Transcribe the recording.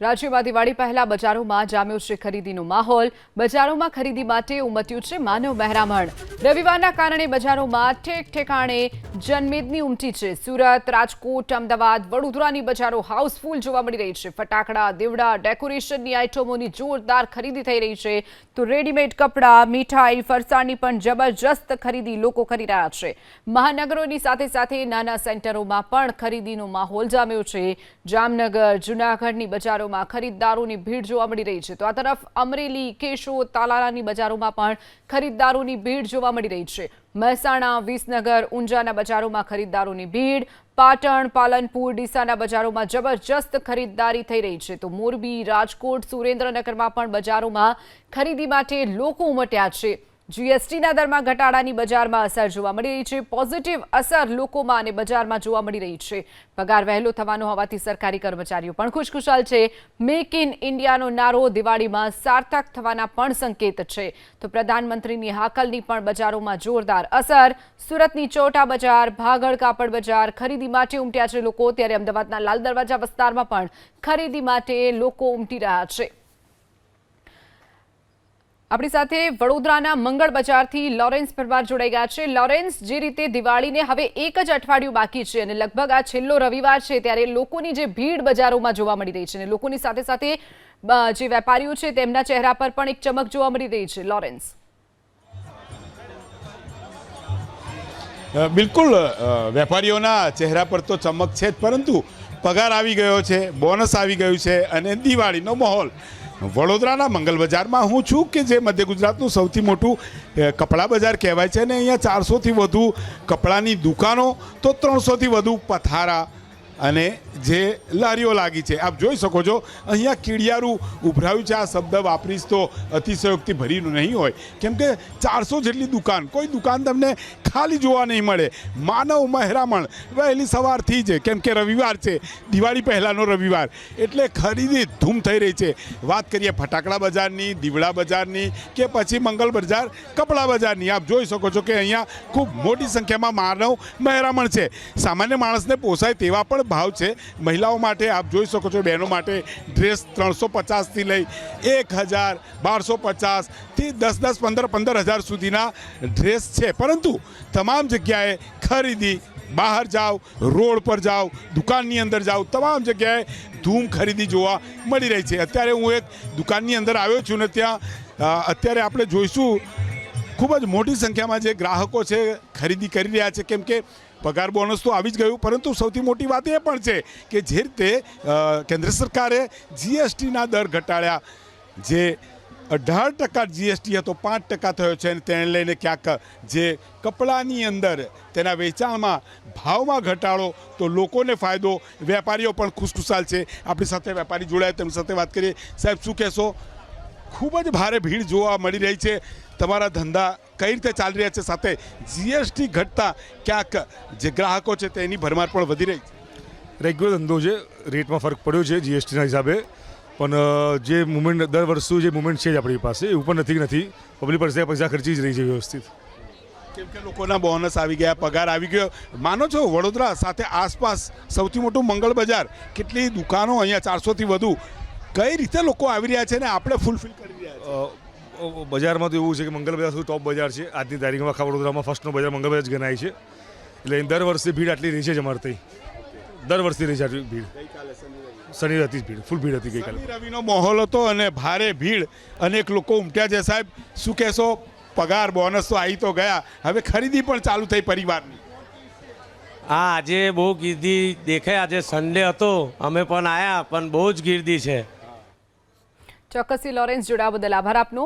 રાજ્યમાં દિવાળી પહેલા બજારોમાં જામ્યો છે ખરીદીનો માહોલ। બજારોમાં ખરીદી માટે ઉમટ્યું છે માનવ મહેરામણ। રવિવારના કારણે બજારોમાં ઠેક ઠેકાણે જનમેદની ઉમટી છે। સુરત, રાજકોટ, અમદાવાદ, વડોદરાની બજારો હાઉસફુલ જોવા મળી રહી છે। ફટાકડા, દીવડા, ડેકોરેશનની આઇટમોની જોરદાર ખરીદી થઈ રહી છે તો રેડીમેડ કપડાં, મીઠાઈ, ફરસાણની પણ જબરજસ્ત ખરીદી લોકો કરી રહ્યા છે। મહાનગરોની સાથે સાથે નાના સેન્ટરોમાં પણ ખરીદીનો માહોલ જામ્યો છે। જામનગર, જૂનાગઢની બજારો ખરીદદારોની ભીડ જોવા મળી રહી છે તો આ તરફ અમરેલી, કેશોદ, તાલાલાની બજારોમાં પણ ખરીદદારોની ભીડ જોવા મળી રહી છે। મહેસાણા, વિસનગર, ઊંઝાના બજારોમાં ખરીદદારોની ભીડ। પાટણ, પાલનપુર, ડીસાના બજારોમાં જબરજસ્ત ખરીદદારી થઈ રહી છે તો મોરબી, રાજકોટ, સુરેન્દ્રનગરમાં પણ બજારોમાં ખરીદી માટે લોકો ઉમટ્યા છે। જીએસટીના દરમાં ઘટાડાની બજારમાં અસર જોવા મળી રહી છે। પોઝિટિવ અસર લોકોમાં અને બજારમાં જોવા મળી રહી છે। પગાર વહેલો થવાનો હોવાથી સરકારી કર્મચારીઓ પણ ખુશખુશાલ છે। મેક ઇન ઇન્ડિયાનો નારો દિવાળીમાં સાર્થક થવાના પણ સંકેત છે તો પ્રધાનમંત્રીની હાકલની પણ બજારોમાં જોરદાર અસર। સુરતની ચોટા બજાર, ભાગળ કાપડ બજાર ખરીદી માટે ઉમટ્યા છે લોકો, ત્યારે અમદાવાદના લાલ દરવાજા વિસ્તારમાં પણ ખરીદી માટે લોકો ઉમટી રહ્યા છે। આપણી સાથે વડોદરાના મંગળ બજારથી લોરેન્સ પરમાર જોડાઈ ગયા છે। લોરેન્સ, જે રીતે દિવાળીને હવે એક જ અઠવાડિયું બાકી છે અને લગભગ આ છેલ્લો રવિવાર છે, ત્યારે લોકોની જે ભીડ બજારોમાં જોવા મળી રહી છે અને લોકોની સાથે સાથે જે વેપારીઓ છે તેમના ચહેરા પર પણ એક ચમક જોવા મળી રહી છે। લોરેન્સ, બિલકુલ, વેપારીઓના ચહેરા પર તો ચમક છે જ, પરંતુ પગાર આવી ગયો છે, બોનસ આવી ગયું છે અને દિવાળીનો માહોલ। વડોદરાના મંગલ બજારમાં હું છું કે જે મધ્ય ગુજરાતનું સૌથી મોટું કપડાં બજાર કહેવાય છે અને અહીંયા 400થી વધુ કપડાની દુકાનો તો 300થી વધુ પથારા અને જે લારીઓ લાગી છે। આપ જોઈ શકો છો અહીંયા કીડિયારું ઉભરાયું છે। આ શબ્દ વાપરીશ તો અતિશયોક્તિ ભરીનું નહીં હોય, કેમ કે 400 જેટલી દુકાન, કોઈ દુકાન તમને ખાલી જોવા નહીં મળે। માનવ મહેરામણ વહેલી સવારથી જ, કેમ કે રવિવાર છે, દિવાળી પહેલાંનો રવિવાર, એટલે ખરીદી ધૂમ થઈ રહી છે। વાત કરીએ ફટાકડા બજારની, દીવડા બજારની કે પછી મંગલ બજાર કપડાં બજારની, આપ જોઈ શકો છો કે અહીંયા ખૂબ મોટી સંખ્યામાં માનવ મહેરામણ છે। સામાન્ય માણસને પોસાય તેવા પણ ભાવ છે। મહિલાઓ માટે આપ જોઈ શકો છો, બહેનો માટે ડ્રેસ 350થી લઈ 1000, 1250થી 10,000, 15,000 સુધીના ડ્રેસ છે, પરંતુ તમામ જગ્યાએ ખરીદી, બહાર જાઓ, રોડ પર જાઓ, દુકાનની અંદર જાઓ, તમામ જગ્યાએ ધૂમ ખરીદી જોવા મળી રહી છે। અત્યારે હું એક દુકાનની અંદર આવ્યો છું ને ત્યાં અત્યારે આપણે જોઈશું ખૂબ જ મોટી સંખ્યામાં જે ગ્રાહકો છે ખરીદી કરી રહ્યા છે, કેમ કે પગાર બોનસ તો આવી જ ગયું, પરંતુ સૌથી મોટી વાત એ પણ છે કે જે રીતે કેન્દ્ર સરકારે જીએસટીના દર ઘટાડ્યા, જે 18% જીએસટી હતો 5% થયો છે અને તેને લઈને ક્યાંક જે કપડાની અંદર તેના વેચાણમાં ભાવમાં ઘટાડો તો લોકોને ફાયદો, વેપારીઓ પણ ખુશખુશાલ છે। આપણી સાથે વેપારી જોડાયા, તેમની સાથે વાત કરીએ। સાહેબ, શું કહેશો? ખૂબ જ ભારે ભીડ જોવા મળી રહી છે, તમારા ધંધા કઈ રીતે ચાલી રહ્યા છે? સાથે જીએસટી ઘટતા ક્યાંક જે ગ્રાહકો છે તેની ભરમાર પણ વધી રહી છે। રેગ્યુલર ધંધો છે, રેટમાં ફરક પડ્યો છે જીએસટીના હિસાબે, પણ જે મુવમેન્ટ દર વર્ષનું જે મુવમેન્ટ છે આપણી પાસે એવું પણ નથી। પબ્લિક પાસે પૈસા ખર્ચી જ રહી છે વ્યવસ્થિત, કેમ કે લોકોના બોનસ આવી ગયા, પગાર આવી ગયો। માનો છો વડોદરા સાથે આસપાસ સૌથી મોટું મંગળ બજાર, કેટલી દુકાનો અહીંયા 400થી વધુ, કઈ રીતે લોકો આવી રહ્યા છે ને આપણે ફૂલફિલ કરી રહ્યા છે? બજારમાં તો એવું છે કે મંગલ બજાર શું ટોપ બજાર છે આજની તારીખમાં। આખા વડોદરામાં ફર્સ્ટનો બજાર મંગલ બજાર જ ગણાય છે, એટલે દર વર્ષે ભીડ આટલી રહી છે જ અમારે ત્યાં, દર વર્ષે રહી છે આટલી ભીડ। શનિ હતી ભીડ, ફૂલ ભીડ હતી ગઈકાલે। રવિનો માહોલ હતો અને ભારે ભીડ, અનેક લોકો ઉમટ્યા છે। સાહેબ, શું કહેશો? પગાર બોનસ તો આવી તો ગયા, હવે ખરીદી પણ ચાલુ થઈ પરિવારની। હા, આજે બહુ ગીર્દી દેખાય। આજે સન્ડે હતો, અમે પણ આવ્યા, પણ બહુ જ ગીર્દી છે। ચોક્કસથી લોરેન્સ, જોડાવા બદલ આભાર આપનો।